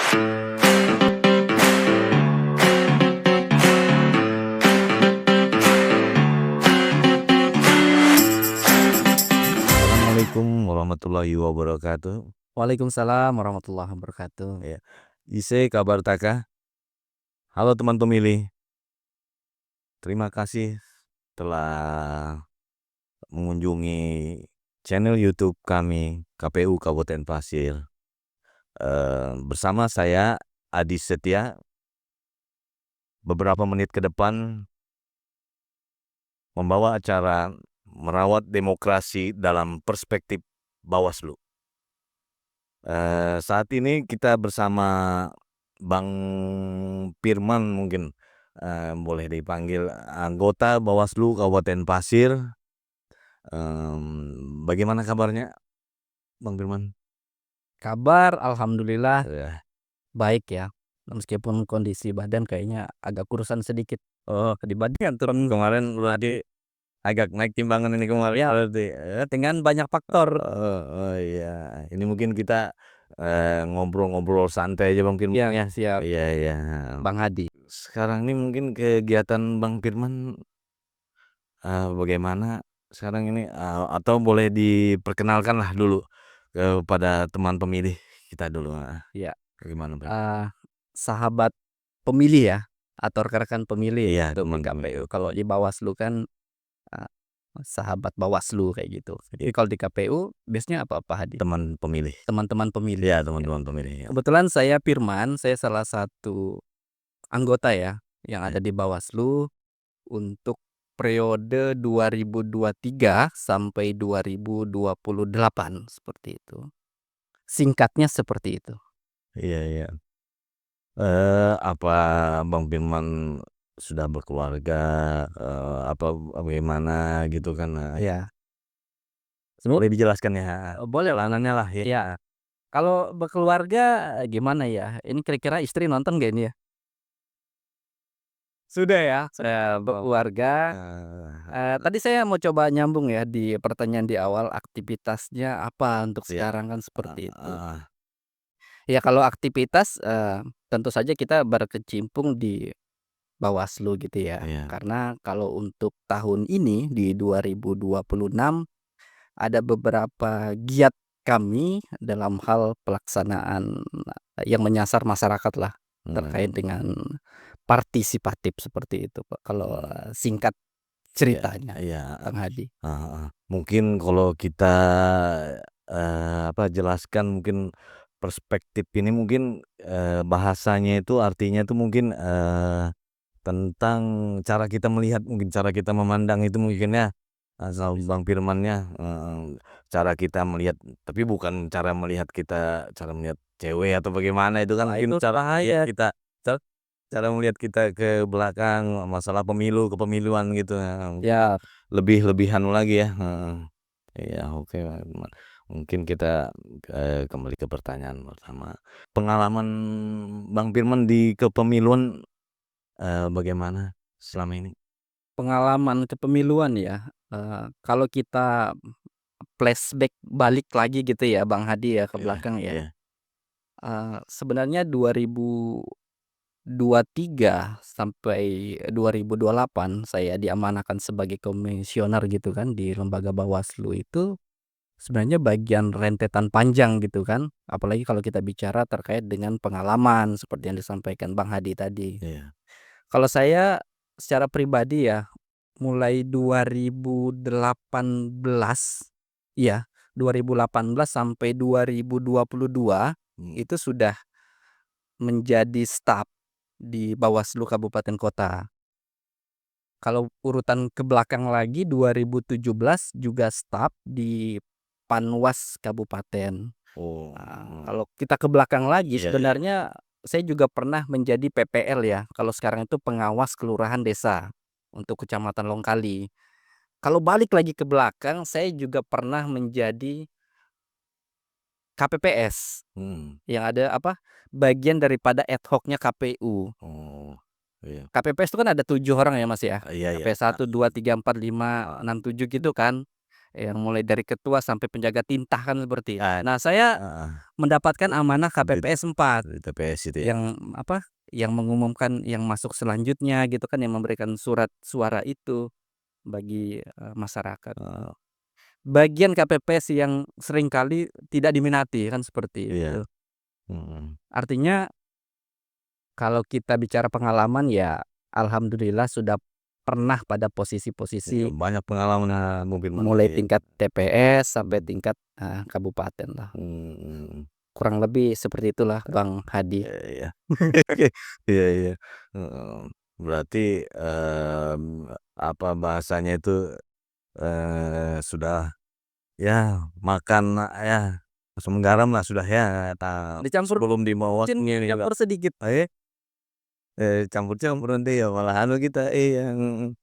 Assalamualaikum warahmatullahi wabarakatuh. Waalaikumsalam warahmatullahi wabarakatuh. Ya, ise kabar taka? Halo teman pemilih, terima kasih telah mengunjungi channel YouTube kami KPU Kabupaten Pasir. Bersama saya Adi Setia. Beberapa menit ke depan membawa acara merawat demokrasi dalam perspektif Bawaslu. Saat ini kita bersama Bang Firman, mungkin boleh dipanggil, anggota Bawaslu Kabupaten Pasir. Bagaimana kabarnya, Bang Firman? Kabar alhamdulillah Ya. baik ya. Meskipun kondisi badan kayaknya agak kurusan sedikit. Oh, dibandingkan turun kemarin berarti agak naik timbangan ini kemarin Ya, berarti. dengan banyak faktor. Oh iya, ini mungkin kita ngobrol-ngobrol santai aja Bang Firman Ya, ya. siap Iya iya. Bang Hadi. Sekarang ini mungkin kegiatan Bang Firman bagaimana sekarang ini, atau boleh diperkenalkan lah dulu kepada teman pemilih kita dulu, Ya, bagaimana Bang? sahabat pemilih ya atau rekan-rekan pemilih Iya, untuk di teman KPU. pemilih. Kalau di Bawaslu kan sahabat Bawaslu kayak gitu. Jadi kalau di KPU biasanya apa Pak Hadi? Teman pemilih. Teman-teman pemilih. Iya, Ya. teman-teman pemilih. Ya. Kebetulan saya Firman, saya salah satu anggota ya yang ada di Bawaslu untuk periode 2023 sampai 2028 seperti itu. Singkatnya seperti itu. Iya iya. Apa Bang Firman sudah berkeluarga, apa bagaimana gitu kan? Ya, Boleh dijelaskan ya? boleh lah. Pelanannya lah ya. Ya, kalau berkeluarga gimana ya? Ini kira-kira istri nonton gak ini ya? Sudah ya, saya berkeluarga. Tadi saya mau coba nyambung ya di pertanyaan di awal, aktivitasnya apa untuk Iya. sekarang kan seperti itu. Ya kalau aktivitas, tentu saja kita berkecimpung di Bawaslu gitu ya. Iya. Karena kalau untuk tahun ini di 2026 ada beberapa giat kami dalam hal pelaksanaan yang menyasar masyarakat lah terkait dengan partisipatif seperti itu Pak. Kalau singkat ceritanya Iya. Bang Hadi. Mungkin kalau kita jelaskan mungkin perspektif ini mungkin bahasanya itu artinya itu mungkin tentang cara kita melihat, mungkin cara kita memandang itu mungkin ya, asal Bang Firmannya, cara kita melihat, tapi bukan cara melihat kita, cara melihat cewek atau bagaimana itu kan Wah mungkin itu cara bahaya. kita cara melihat kita ke belakang, masalah pemilu, kepemiluan gitu, Ya, lebih anu lagi ya, iya oke Bang Firman. Mungkin kita kembali ke pertanyaan pertama. Pengalaman Bang Firman di kepemiluan bagaimana selama ini? pengalaman kepemiluan ya, kalau kita flashback balik lagi gitu ya Bang Hadi ya ke Iya belakang ya, iya sebenarnya 2023 sampai 2028 saya diamanahkan sebagai komisioner gitu kan di lembaga Bawaslu itu sebenarnya bagian rentetan panjang gitu kan, apalagi kalau kita bicara terkait dengan pengalaman seperti yang disampaikan Bang Hadi tadi. iya. Kalau saya secara pribadi ya, mulai 2018 iya, 2018 sampai 2022 itu sudah menjadi staf di Bawaslu kabupaten kota. Kalau urutan ke belakang lagi 2017 juga staf di Panwas kabupaten. Oh, Kalau kita ke belakang lagi iya iya. sebenarnya saya juga pernah menjadi PPL ya, kalau sekarang itu pengawas kelurahan desa untuk Kecamatan Longkali. Kalau balik lagi ke belakang saya juga pernah menjadi KPPS yang ada bagian daripada ad hoc-nya KPU. Oh, iya. KPPS itu kan ada 7 orang ya Mas ya, Iya iya. KPS 1, 2, 3, 4, 5, 6, 7 gitu kan. yang mulai dari ketua sampai penjaga tintah kan seperti itu. Ah, Nah, saya heeh, mendapatkan amanah di KPPS 4 di TPS itu ya? yang apa, yang mengumumkan yang masuk selanjutnya gitu kan, yang memberikan surat suara itu bagi, masyarakat. Heeh, Bagian KPPS yang seringkali tidak diminati kan seperti iya, itu. mhm, Artinya kalau kita bicara pengalaman ya alhamdulillah sudah pernah pada iya, posisi-posisi, banyak pengalaman Bung Firman, mulai iya, tingkat TPS sampai mhm, tingkat, kabupaten lah. mhm, Kurang lebih seperti itulah Bang Hadi. iya iya. Oke, iya iya, heeh, berarti, apa bahasanya itu, sudah ya makan, ya asam garam lah sudah ya, Dicampur sebelum dibawa mungkin ini juga, campur sedikit. eh, campur-campur nanti ya malah anu kita, iya, mhm,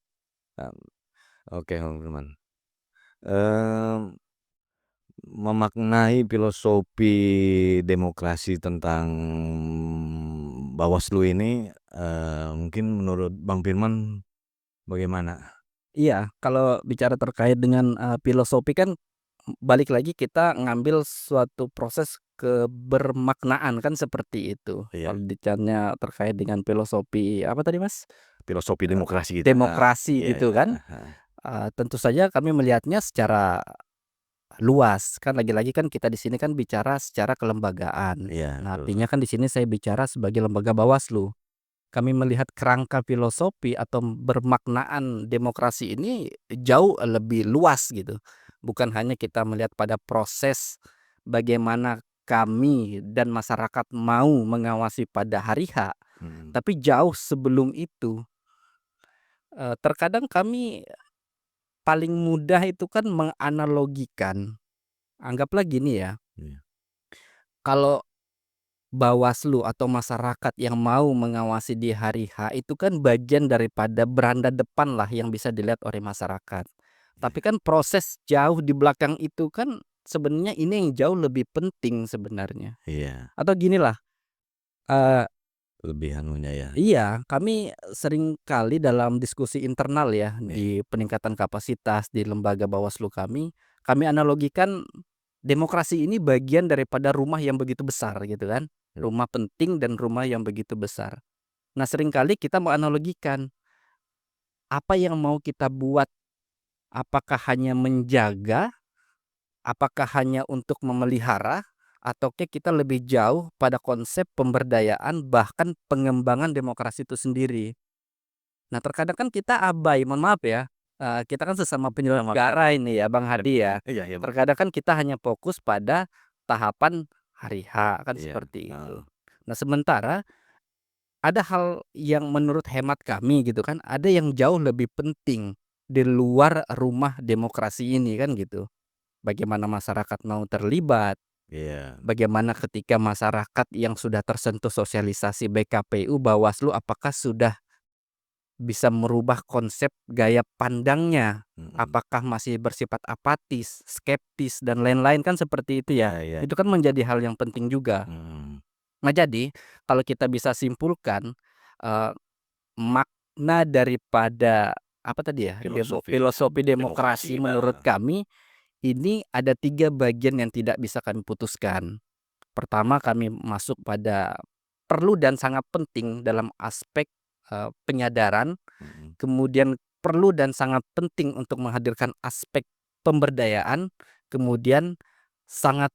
oke Bang Firman, mmm, memaknai filosofi demokrasi tentang Bawaslu ini, mungkin menurut Bang Firman bagaimana? Iya, kalau bicara terkait dengan, filosofi kan balik lagi kita ngambil suatu proses kebermaknaan kan seperti itu. Iya, Kalau bicaranya terkait dengan filosofi apa tadi Mas? filosofi demokrasi kita, Demokrasi iya gitu iya, kan, heeh, tentu saja kami melihatnya secara luas, kan lagi-lagi kan kita di sini kan bicara secara kelembagaan. iya Nah, betul, artinya kan di sini saya bicara sebagai lembaga Bawaslu. Kami melihat kerangka filosofi atau bermaknaan demokrasi ini jauh lebih luas gitu. Bukan hanya kita melihat pada proses bagaimana kami dan masyarakat mau mengawasi pada hari H, mhm, tapi jauh sebelum itu. Terkadang kami paling mudah itu kan menganalogikan, anggaplah gini ya, iya kalau Bawaslu atau masyarakat yang mau mengawasi di hari H itu kan bagian daripada beranda depan lah yang bisa dilihat oleh masyarakat. Tapi iya kan proses jauh di belakang itu kan sebenarnya ini yang jauh lebih penting sebenarnya. iya, Atau ginilah, eee, lebih anunya ya, iya kami sering kali dalam diskusi internal ya iya di peningkatan kapasitas di lembaga Bawaslu kami analogikan demokrasi ini bagian daripada rumah yang begitu besar gitu kan. iya, Rumah penting dan rumah yang begitu besar. Nah, seringkali kita menganalogikan, apa yang mau kita buat? Apakah hanya menjaga? Apakah hanya untuk memelihara? Ataukah kita lebih jauh pada konsep pemberdayaan bahkan pengembangan demokrasi itu sendiri? Nah, terkadang kan kita abai, mohon maaf ya, kita kan sesama penyelenggara ini ya, Bang Hadi ya. iya iya Bang, Terkadang kan kita hanya fokus pada tahapan hari H, kan iya, seperti heeh, itu. Nah, sementara ada hal yang menurut hemat kami gitu kan, ada yang jauh lebih penting di luar rumah demokrasi ini kan gitu. Bagaimana masyarakat mau terlibat, iya, bagaimana ketika masyarakat yang sudah tersentuh sosialisasi baik KPU, Bawaslu apakah sudah bisa merubah konsep gaya pandangnya, mhm, apakah masih bersifat apatis, skeptis dan lain-lain kan seperti itu iya ya. iya, Itu kan menjadi hal yang penting juga. mhm, Nah jadi, kalau kita bisa simpulkan, eee makna daripada apa tadi ya, filosofi filosofi demokrasi demokrasi kita, menurut kami, ini ada 3 bagian yang tidak bisa kami putuskan. Pertama, kami masuk pada perlu dan sangat penting dalam aspek, penyadaran, mhm, kemudian perlu dan sangat penting untuk menghadirkan aspek pemberdayaan, kemudian sangat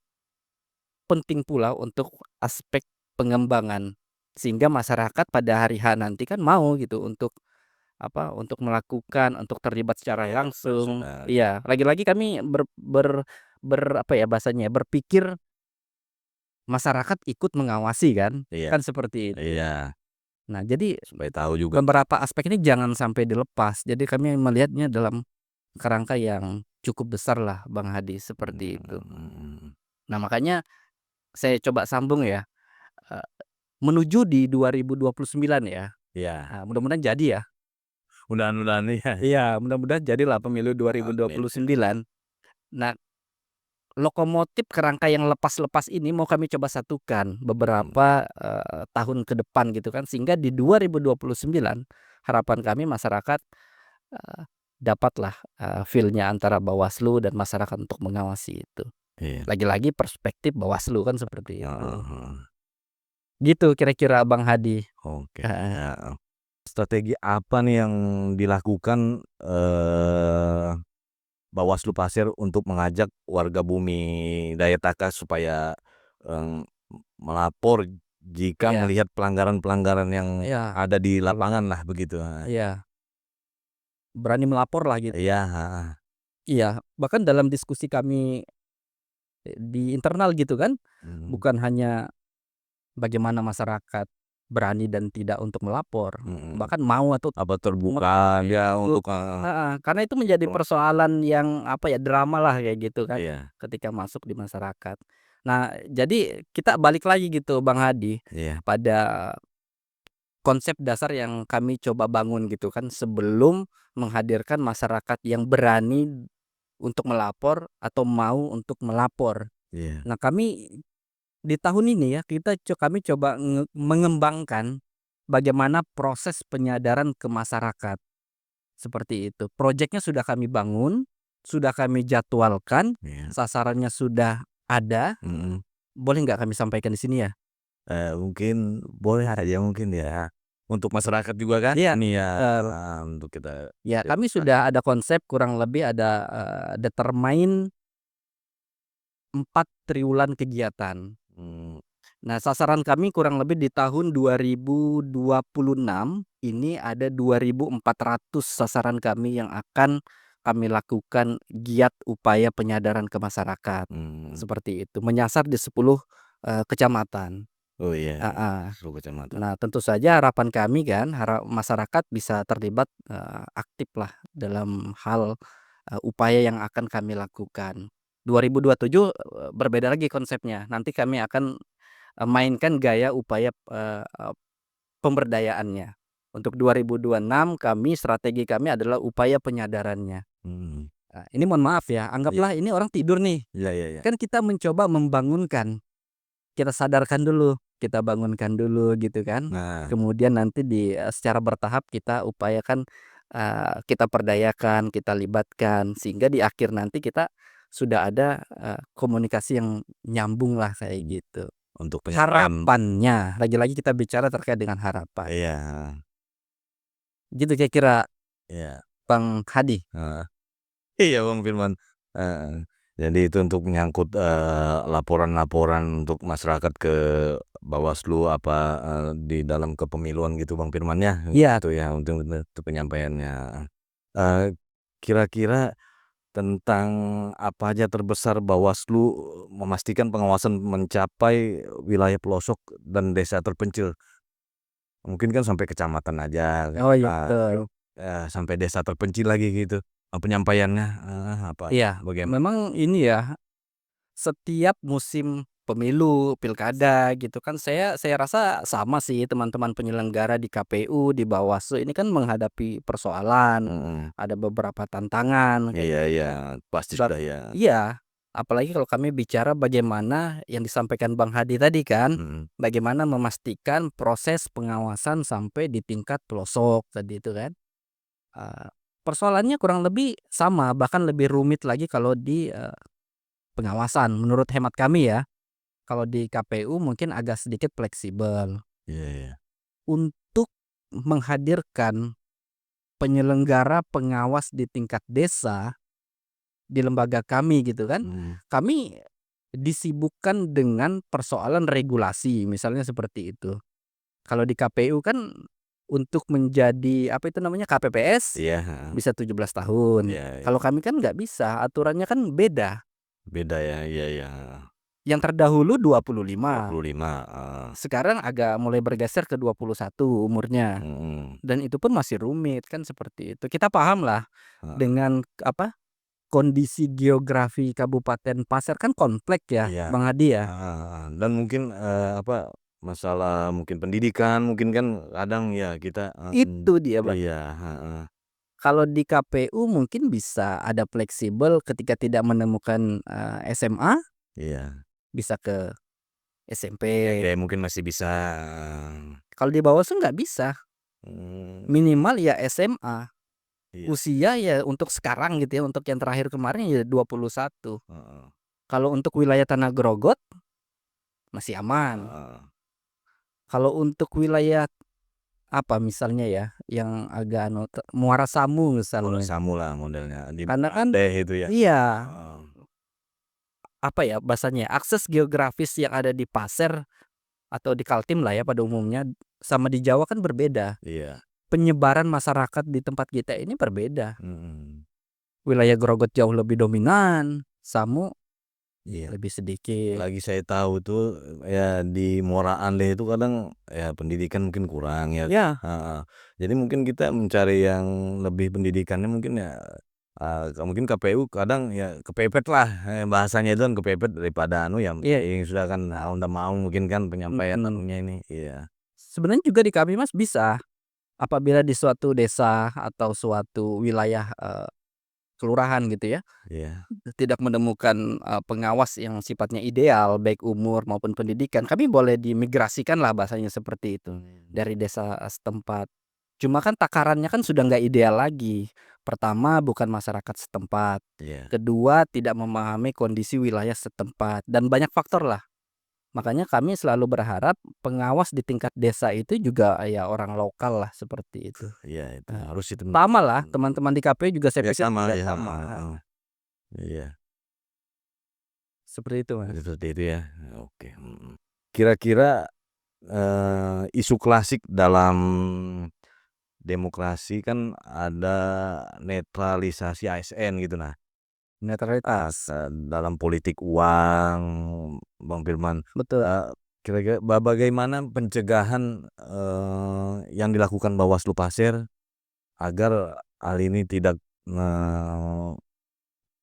penting pula untuk aspek pengembangan. Sehingga masyarakat pada hari H nanti kan mau gitu untuk untuk melakukan, untuk terlibat secara iya betul langsung. sekali, Iya, lagi-lagi kami apa ya bahasanya ya, berpikir masyarakat ikut mengawasi kan, iya kan seperti itu. iya, Nah, jadi supaya tahu juga, beberapa aspek ini jangan sampai dilepas. Jadi kami melihatnya dalam kerangka yang cukup besar lah Bang Hadi, seperti itu. mhm mhm, Nah, makanya saya coba sambung ya, eee, menuju di 2029 ya, iya, mudah-mudahan jadi ya. mudahan-mudahan iya, Iya, mudah-mudahan jadilah pemilu amin, 2029. Nah, lokomotif kerangka yang lepas-lepas ini mau kami coba satukan mhm, beberapa, tahun ke depan gitu kan, sehingga di 2029 harapan kami masyarakat, eee, dapatlah, feel-nya antara Bawaslu dan masyarakat untuk mengawasi itu. Iya. Lagi-lagi perspektif Bawaslu kan seperti itu. Heeh heeh. Gitu kira-kira Bang Hadi. Oke, Heeh. heeh. Strategi apa nih yang dilakukan, Bawaslu Pasir untuk mengajak warga Bumi Daya Takas supaya, mmm, melapor jika Iya melihat pelanggaran-pelanggaran yang iya, ada di betul. lapangan lah begitu, heeh. Iya, berani melapor lah gitu. Iya, heeh. Iya, bahkan dalam diskusi kami, di internal gitu kan, Mhm bukan hanya bagaimana masyarakat berani dan tidak untuk melapor, mhm. bahkan mau atau Apa ngot terbuka dia betul, untuk, heeh, karena itu menjadi persoalan yang apa ya, drama lah kayak gitu kan, iya ketika masuk di masyarakat. Nah, jadi kita balik lagi gitu Bang Hadi, iya pada konsep dasar yang kami coba bangun gitu kan, sebelum menghadirkan masyarakat yang berani untuk melapor atau mau untuk melapor. iya. Nah, kami di tahun ini ya, kami coba mengembangkan bagaimana proses penyadaran ke masyarakat, seperti itu. Projeknya sudah kami bangun, sudah kami jadwalkan, Iya, sasarannya sudah ada. mhm. Boleh nggak kami sampaikan di sini ya? Mungkin boleh aja mungkin ya, untuk masyarakat juga kan Iya, ini ya, betul. untuk kita Ya, kami edukasi. sudah ada konsep kurang lebih ada, determine 4 triwulan kegiatan. Mmm, Nah, sasaran kami kurang lebih di tahun 2026 ini ada 2.400 sasaran kami yang akan kami lakukan giat upaya penyadaran ke masyarakat, mhm. seperti itu. Menyasar di 10, kecamatan. Oh iya, Heeh. 10 kecamatan. Nah, tentu saja harapan kami kan, masyarakat bisa terlibat, aktiflah dalam hal, upaya yang akan kami lakukan. 2027, berbeda lagi konsepnya. Nanti kami akan, mainkan gaya upaya, pemberdayaannya. Untuk 2026 strategi kami adalah upaya penyadarannya. Mhm. Ini mohon maaf ya, Iya anggaplah ini orang tidur nih, iya iya iya. kan kita mencoba membangunkan. Kita sadarkan dulu, kita bangunkan dulu gitu kan. Nah, Kemudian nanti secara bertahap kita upayakan, kita perdayakan, kita libatkan, sehingga di akhir nanti kita sudah ada, komunikasi yang nyambung lah kayak mmm, gitu. untuk penyampaian Harapannya, lagi-lagi kita bicara terkait dengan harapan. iya, Gitu kira-kira iya, Bang Hadi. heeh. Iya Bang Firman, heeh. Jadi itu untuk menyangkut, laporan-laporan untuk masyarakat ke Bawaslu apa, di dalam kepemiluan gitu Bang Firman ya, Iya, gitu ya untuk penyampaiannya. Eee, Kira-kira tentang apa aja terbesar Bawaslu memastikan pengawasan mencapai wilayah pelosok dan desa terpencil. Mungkin kan sampai kecamatan aja, oh iya betul. sampai desa terpencil lagi gitu, penyampaiannya, apa Iya, bagaimana? memang ini ya, setiap musim pemilu, pilkada gitu kan saya rasa sama sih teman-teman penyelenggara di KPU, di Bawaslu ini kan menghadapi persoalan, Mhm, ada beberapa tantangan kayak iya gitu iya, kan. pasti Berat sudah ya, iya, apalagi kalau kami bicara bagaimana yang disampaikan Bang Hadi tadi kan, mhm, bagaimana memastikan proses pengawasan sampai di tingkat pelosok tadi itu kan. Eee, Persoalannya kurang lebih sama, bahkan lebih rumit lagi kalau di, pengawasan menurut hemat kami ya. Kalau di KPU mungkin agak sedikit fleksibel iya iya, untuk menghadirkan penyelenggara pengawas di tingkat desa di lembaga kami gitu kan. mhm, Kami disibukkan dengan persoalan regulasi misalnya seperti itu. Kalau di KPU kan untuk menjadi apa itu namanya, KPPS iya, heeh, bisa 17 tahun. iya iya, Kalau kami kan nggak bisa, aturannya kan beda. beda ya, iya iya, heeh, Yang terdahulu 25, 25, heeh, sekarang agak mulai bergeser ke 21 umurnya. mhm, Dan itu pun masih rumit kan seperti itu. Kita pahamlah heeh, dengan apa, kondisi geografi Kabupaten Pasir kan kompleks ya, iya, Bang Hadi ya. heeh heeh, dan mungkin, apa, masalah mungkin pendidikan mungkin kan kadang ya kita, Itu dia, Bang. iya, heeh, Kalau di KPU mungkin bisa ada fleksibel ketika tidak menemukan, SMA, iya, bisa ke SMP. SD mungkin masih bisa, Kalau di Bawaslu nggak bisa, mmm, minimal ya SMA. Iya. Usia ya untuk sekarang gitu ya, untuk yang terakhir kemarin ya 21. Heeh. Kalau untuk wilayah Tanah Grogol masih aman. Heeh. Kalau untuk wilayah apa misalnya ya, yang agak anu Muara Samu Muara misalnya. Samu lah modelnya, di Karena kan Aceh itu ya. iya, Heeh. apa ya bahasanya, akses geografis yang ada di Pasir atau di Kaltim lah ya pada umumnya, sama di Jawa kan berbeda. Iya. Penyebaran masyarakat di tempat kita ini berbeda. Mhm. Wilayah Grogol jauh lebih dominan, Samu Iya. lebih sedikit. Lagi saya tahu tuh, ya di Muara Aneh itu kadang ya pendidikan mungkin kurang ya. Ya, Heeh. Jadi mungkin kita mencari yang lebih pendidikannya mungkin ya, mungkin KPU kadang ya kepepet lah, bahasanya itu kan kepepet daripada anu ya iya, yang sudah kan mau ndak mau mungkin kan penyampaian mhm. anunya ini, iya. Sebenarnya juga di kami Mas bisa, apabila di suatu desa atau suatu wilayah, kelurahan gitu ya, Iya. tidak menemukan, pengawas yang sifatnya ideal, baik umur maupun pendidikan, kami boleh dimigrasikanlah bahasanya seperti itu, Mmm. dari desa setempat. Cuma kan takarannya kan sudah nggak ideal lagi. Pertama, bukan masyarakat setempat. Iya. Kedua, tidak memahami kondisi wilayah setempat, dan banyak faktor lah. Makanya kami selalu berharap pengawas di tingkat desa itu juga ya orang lokal lah, seperti itu. Iya itu Nah, harus itu. sama lah teman-teman di KPU juga saya Ya pikir sama juga ya, sama, heeh heeh. Iya. seperti itu Mas. Seperti itu ya, oke, mhm. Kira-kira, isu klasik dalam demokrasi kan ada netralisasi ASN gitu. Nah, Netralitas, dalam politik uang, Bang Firman, betul. kira-kira bagaimana pencegahan, yang dilakukan Bawaslu Pasir agar hal ini tidak,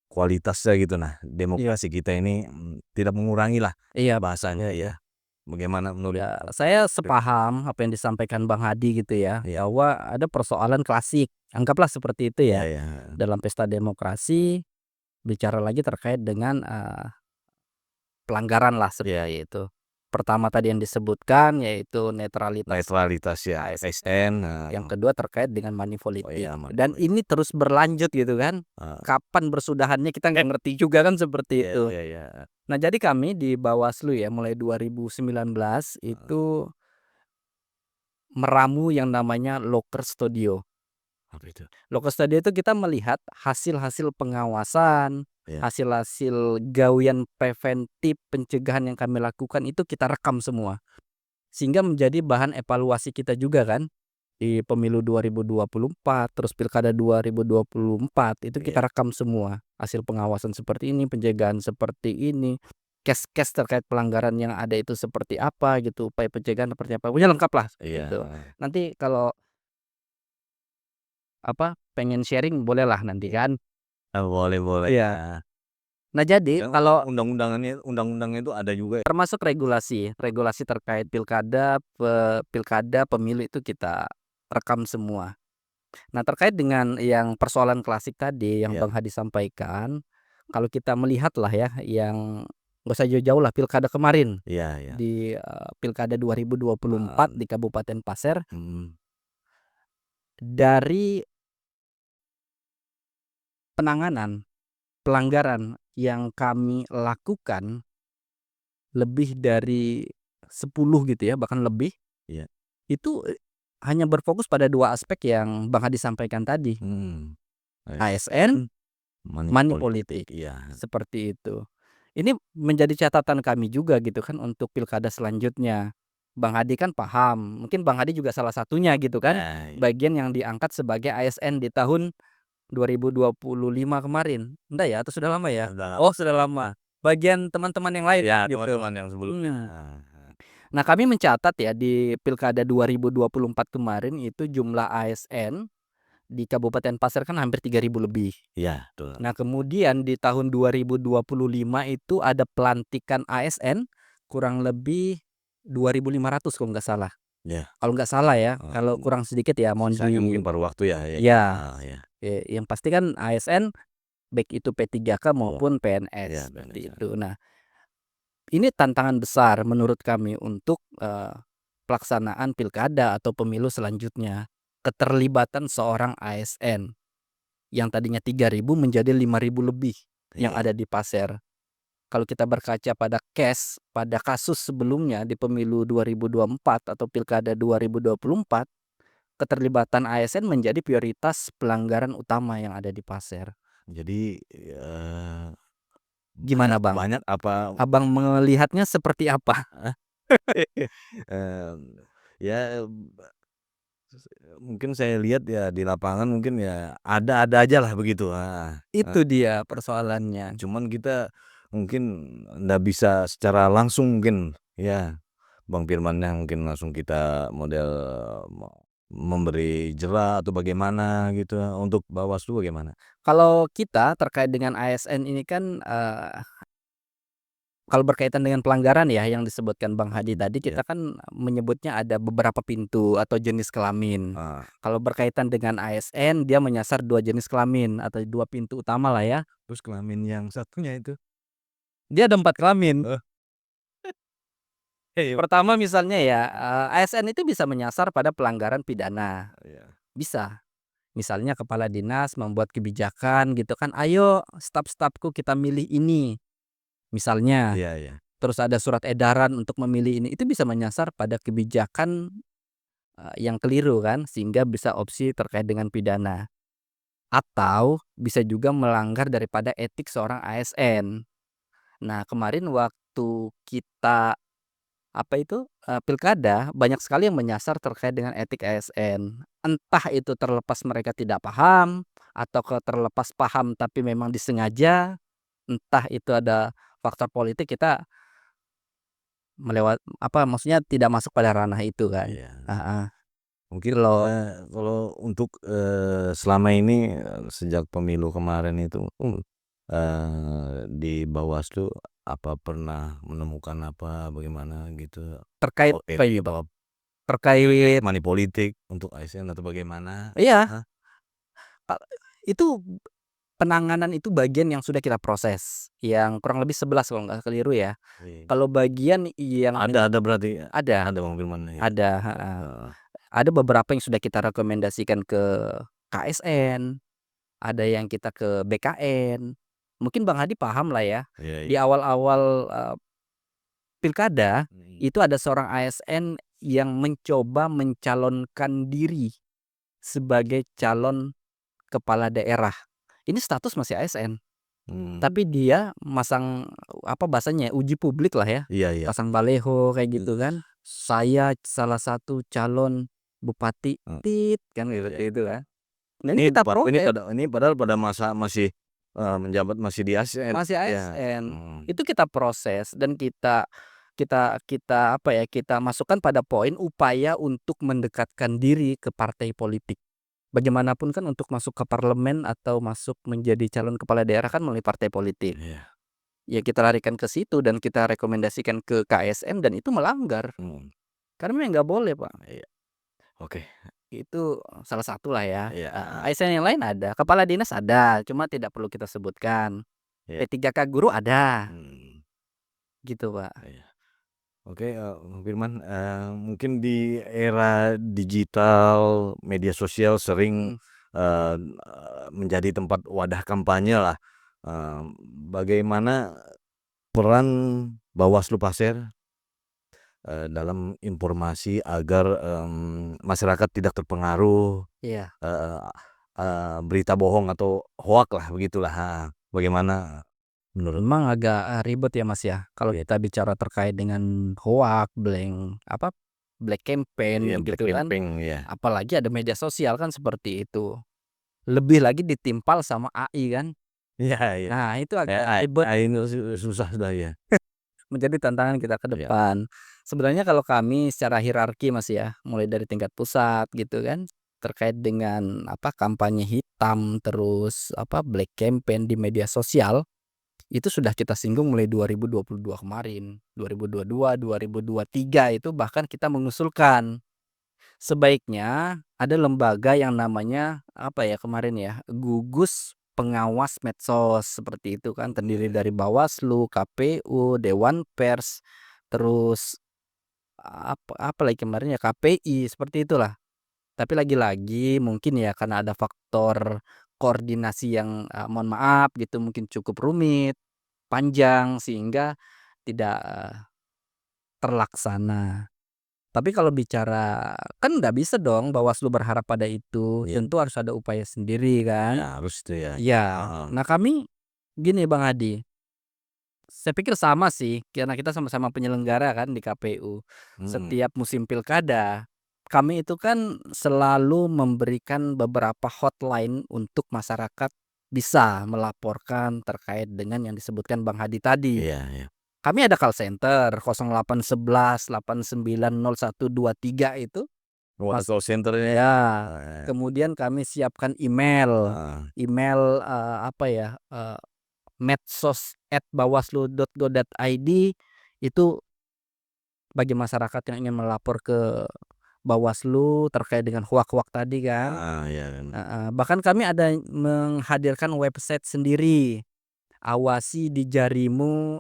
kualitasnya gitu, nah, Iya, demokrasi kita ini, tidak mengurangilah iya, bahasanya ya. Bagaimana menurut ya, saya sepaham apa yang disampaikan Bang Hadi gitu ya, iya, bahwa ada persoalan klasik, anggaplah seperti itu iya ya, iya, dalam pesta demokrasi, bicara lagi terkait dengan, pelanggaran lah iya, seperti itu. Pertama tadi yang disebutkan yaitu netralitas netralitas ya, ASN, ASN, yang kedua terkait dengan money oh politik, iya, money dan politik, ini terus berlanjut gitu kan, kapan bersudahannya kita nggak ngerti juga kan seperti iya itu. iya iya, Nah, jadi kami di Bawaslu ya mulai 2019 heeh, itu meramu yang namanya Loker Studio. apa itu? Loker Studio itu kita melihat hasil-hasil pengawasan, Iya, hasil-hasil gawean preventif pencegahan yang kami lakukan itu kita rekam semua. Sehingga menjadi bahan evaluasi kita juga kan, di pemilu 2024, terus pilkada 2024, itu iya kita rekam semua. Hasil pengawasan seperti ini, pencegahan seperti ini, case-case terkait pelanggaran yang ada itu seperti apa gitu, upaya pencegahan seperti apa, pokoknya lengkap lah seperti iya, itu. heeh, Nanti kalau pengen sharing bolehlah nanti kan. boleh boleh, Iya. Nah jadi kan kalau undang-undangnya itu ada juga ya? termasuk regulasi, regulasi terkait pilkada, pemilu itu kita rekam semua. Nah, terkait dengan yang persoalan klasik tadi yang Iya Bang Hadi sampaikan, kalau kita melihat lah ya yang nggak usah jauh-jauh lah pilkada kemarin iya iya, di, pilkada 2024 heeh, di Kabupaten Pasir, mhm, dari penanganan pelanggaran yang kami lakukan lebih dari 10 gitu ya, bahkan lebih, iya, itu, hanya berfokus pada 2 aspek yang Bang Hadi sampaikan tadi, ASN, ASN, money money politik, politik, iya, seperti itu. Ini menjadi catatan kami juga gitu kan untuk pilkada selanjutnya. Bang Hadi kan paham, mungkin Bang Hadi juga salah satunya gitu kan, iya, bagian yang diangkat sebagai ASN di tahun 2025 kemarin. Enggak ya atau sudah lama ya? udah Oh sudah lama. Bagian teman-teman yang lain iya, gitu. teman-teman yang sebelumnya, Nah. Nah kami mencatat ya di pilkada 2024 kemarin itu jumlah ASN di Kabupaten Pasir kan hampir 3.000 lebih. iya, betul, Nah kemudian di tahun 2025 itu ada pelantikan ASN kurang lebih 2.500 kalau nggak salah. iya, Kalau nggak salah ya, kalau heeh. kurang sedikit ya mohon Sisanya mungkin paruh waktu ya, ya ya, iya. yang pasti kan ASN baik itu P3K Oh, maupun iya PNS BNS seperti ya. itu. Nah, ini tantangan besar menurut kami untuk, pelaksanaan pilkada atau pemilu selanjutnya, keterlibatan seorang ASN. yang tadinya 3.000 menjadi 5.000 lebih yang Iya. ada di Pasir. Kalau kita berkaca pada kasus sebelumnya di pemilu 2024 atau pilkada 2024, keterlibatan ASN menjadi prioritas pelanggaran utama yang ada di Pasir. Jadi, banyak Gimana Bang? banyak apa Abang melihatnya seperti apa? mmm, ya, mungkin saya lihat ya di lapangan mungkin ya ada-ada ajalah begitu, Itu dia persoalannya. cuman kita mungkin ndak bisa secara langsung mungkin ya, Bang Firmannya mungkin langsung kita model memberi jera atau bagaimana gitu, untuk Bawaslu bagaimana? Kalau kita terkait dengan ASN ini kan, kalau berkaitan dengan pelanggaran ya yang disebutkan Bang Hadi tadi, Ya, kita kan menyebutnya ada beberapa pintu atau jenis kelamin. ah, Kalau berkaitan dengan ASN, dia menyasar 2 jenis kelamin atau 2 pintu utama lah ya. terus kelamin yang satunya itu? Dia ada 4 kelamin. Oh, iya, Pertama misalnya ya, ASN itu bisa menyasar pada pelanggaran pidana, iya, bisa. Misalnya kepala dinas membuat kebijakan gitu kan, "Ayo staf-stafku kita milih ini." Misalnya. iya, iya, Terus ada surat edaran untuk memilih ini, itu bisa menyasar pada kebijakan, yang keliru kan, sehingga bisa opsi terkait dengan pidana. Atau bisa juga melanggar daripada etik seorang ASN. Nah, kemarin waktu kita, apa itu, pilkada, banyak sekali yang menyasar terkait dengan etik ASN. Entah itu terlepas mereka tidak paham, atau terlepas paham tapi memang disengaja, entah itu ada faktor politik, kita maksudnya tidak masuk pada ranah itu kan. iya. Heeh. Mungkin, Kalau kalau untuk, selama ini, sejak pemilu kemarin itu, di Bawaslu apa pernah menemukan apa bagaimana gitu, terkait apa OTT ini, Bang? atau Terkait money politik untuk ASN atau bagaimana? iya, Hah? ka itu penanganan itu bagian yang sudah kita proses, yang kurang lebih 11 kalau nggak keliru ya. Iya. Kalau bagian yang Ada berarti ya? ada Ada Bang Firman ya? ada, heeh. Heeh. Ada beberapa yang sudah kita rekomendasikan ke KSN, ada yang kita ke BKN. Mungkin Bang Hadi paham lah ya, Iya, di iya. awal-awal, pilkada, Mhm. itu ada seorang ASN yang mencoba mencalonkan diri sebagai calon kepala daerah. Ini status masih ASN, Mmm. tapi dia masang, apa bahasanya, uji publik lah ya, Iya, iya. pasang baleho kayak Eee, gitu kan, "Saya salah satu calon bupati heeh, tit," kan iya. seperti itu kan. Nah ini kita protes, Ini padahal pada masa masih, menjabat masih di ASN. masih Iya. ASN. Mhm. Itu kita proses dan kita apa ya, kita masukkan pada poin upaya untuk mendekatkan diri ke partai politik. Bagaimanapun kan untuk masuk ke parlemen atau masuk menjadi calon kepala daerah kan melalui partai politik. Iya. Ya kita larikan ke situ dan kita rekomendasikan ke KSN dan itu melanggar. Mhm. Karena memang nggak boleh, Pak. Iya. Oke. Itu salah satu lah ya. Iya, heeh. ASN yang lain ada, kepala dinas ada, cuma tidak perlu kita sebutkan. Iya. P3K guru ada, Mhm. gitu, Pak. Iya. Oke, Bang Firman, mungkin di era digital, media sosial sering, Mhm. menjadi tempat wadah kampanyelah. Bagaimana peran Bawaslu Pasir, dalam informasi agar, masyarakat tidak terpengaruh, Iya. eee berita bohong atau hoak lah begitulah, heeh. Bagaimana menurut Memang agak, ribet ya, Mas, ya, kalau iya, kita bicara terkait dengan hoak, black iya, campaign black gitu kan. campaign ya. Apalagi ada media sosial kan seperti itu. Lebih lagi ditimpal sama AI kan. Iya, iya. Nah itu Ya, agak ribet, ini susah sudah ya. menjadi tantangan kita ke Iya. depan. Sebenarnya kalau kami secara hierarki, Mas, ya, mulai dari tingkat pusat gitu kan, terkait dengan kampanye hitam, terus black campaign di media sosial, itu sudah kita singgung mulai 2022 kemarin. 2022, 2023 itu bahkan kita mengusulkan, sebaiknya ada lembaga yang namanya, kemarin ya, Gugus Pengawas Medsos, seperti itu kan, terdiri Iya, dari Bawaslu, KPU, Dewan Pers, terus apalagi kemarin ya, KPI, seperti itulah. Tapi lagi-lagi mungkin ya karena ada faktor koordinasi yang, mohon maaf gitu mungkin cukup rumit, panjang sehingga tidak, terlaksana. Tapi kalau bicara kan nggak bisa dong Bawaslu berharap pada itu, Iya, tentu harus ada upaya sendiri kan. ya harus itu ya. Iya. Heeh. Nah kami gini Bang Hadi, saya pikir sama sih karena kita sama-sama penyelenggara kan di KPU. Mhm. Setiap musim pilkada, kami itu kan selalu memberikan beberapa hotline untuk masyarakat bisa melaporkan terkait dengan yang disebutkan Bang Hadi tadi. Iya, iya. Kami ada call center 0811 890123 itu Wah, mas call center-nya ya, eee, kemudian kami siapkan email, heeh. email, apa ya, medsos@bawaslu.go.id itu bagi masyarakat yang ingin melapor ke Bawaslu terkait dengan hoak-hoak tadi kan, Heeh, iya kan. heeh, bahkan kami ada menghadirkan website sendiri, awasi di jarimu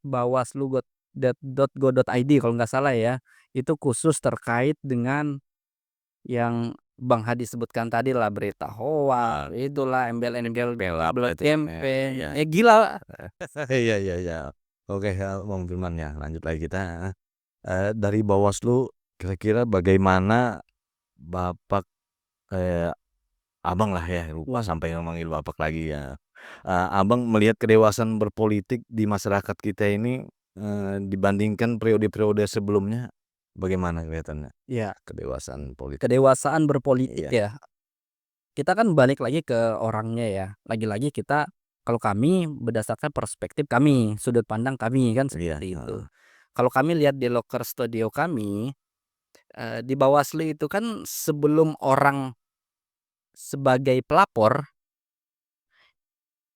@bawaslu.go.id kalau nggak salah ya, itu khusus terkait dengan yang Bang Hadi sebutkan tadi lah berita hoak, Heeh, itulah embel-embel email apa bulet itu namanya, tempe, iya. gila. Iya, iya, iya. Oke, Bang Firman ya, lanjut lagi kita, heeh. Dari Bawaslu kira-kira bagaimana Bapak, eee, Abang lah ya, lupa Wah, sampai manggil Bapak lagi ya. Abang melihat kedewasaan berpolitik di masyarakat kita ini, dibandingkan periode-periode sebelumnya, bagaimana kelihatannya ya, kedewasaan politik? kedewasaan berpolitik Iya, ya, kita kan balik lagi ke orangnya ya, lagi-lagi kita kalau kami berdasarkan perspektif kami, sudut pandang kami kan iya, seperti itu. heeh, Kalau kami lihat di loker studio kami, di Bawaslu itu kan sebelum orang sebagai pelapor,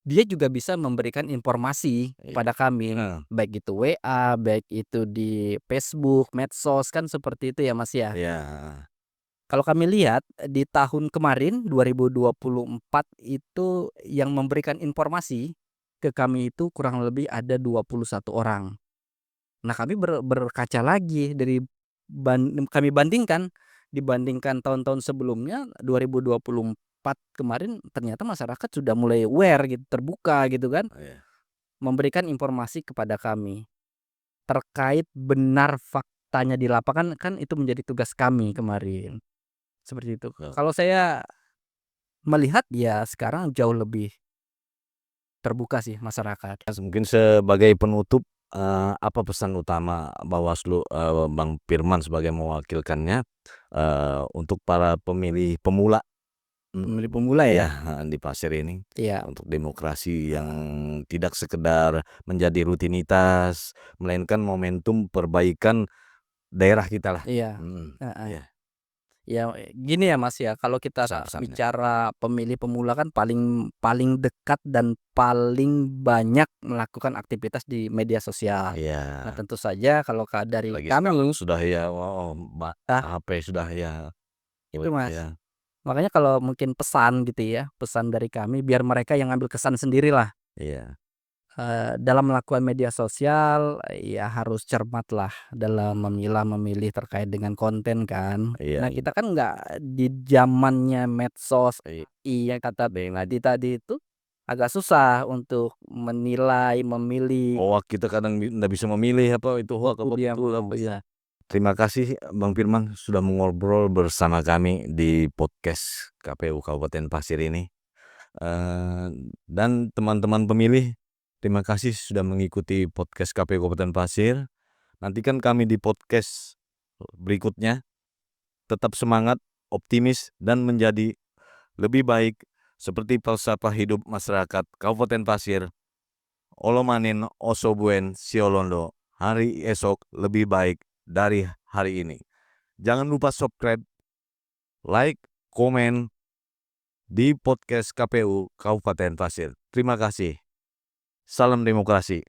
dia juga bisa memberikan informasi iya, kepada kami, heeh, baik itu WA, baik itu di Facebook, medsos, kan seperti itu ya, Mas, ya. iya, heeh, Kalau kami lihat di tahun kemarin 2024 itu yang memberikan informasi ke kami itu kurang lebih ada 21 orang. Nah, kami berkaca lagi dari kami bandingkan, dibandingkan tahun-tahun sebelumnya 2024 kemarin ternyata masyarakat sudah mulai aware gitu, terbuka gitu kan, iya, memberikan informasi kepada kami terkait benar faktanya di lapangan kan itu menjadi tugas kami kemarin, seperti itu. betul. Kalau saya melihat ya sekarang jauh lebih terbuka sih masyarakat. Mungkin sebagai penutup, apa pesan utama Bawaslu, Bang Firman sebagai mewakilkannya, untuk para pemilih pemula, Pemilih pemula ya? iya, heeh, di Pasir ini, Iya, untuk demokrasi yang tidak sekedar menjadi rutinitas, melainkan momentum perbaikan daerah kita lah. iya, Mhm, heeh. iya, Ya, gini ya, Mas, ya, kalau kita pesan-pesannya. bicara pemilih pemula kan paling paling dekat dan paling banyak melakukan aktivitas di media sosial. Nah, Iya, tentu saja kalau dari apalagi sekarang kami sudah ya, ah, HP sudah ya, itu, Mas. ya, Makanya kalau mungkin pesan gitu ya, pesan dari kami biar mereka yang ngambil kesan sendirilah, iya, dalam melakukan media sosial, ya harus cermatlah dalam memilah memilih terkait dengan konten kan. iya, Nah, iya, kita kan nggak di zamannya medsos, iya, yang kata Bang Nadi tadi itu agak susah untuk menilai, memilih. hoak kita kadang nggak bisa memilih apa itu hoak Itu apa dia, betul apa Mas. iya. Terima kasih Bang Firman sudah mengobrol bersama kami di podcast KPU Kabupaten Pasir ini, eee, dan teman-teman pemilih, terima kasih sudah mengikuti podcast KPU Kabupaten Pasir. Nantikan kami di podcast berikutnya, tetap semangat, optimis, dan menjadi lebih baik seperti falsafah hidup masyarakat Kabupaten Pasir. Olo manin oso buen siolondo. Hari esok lebih baik dari hari ini. Jangan lupa subscribe, like, komen di podcast KPU Kabupaten Pasir. Terima kasih. Salam demokrasi.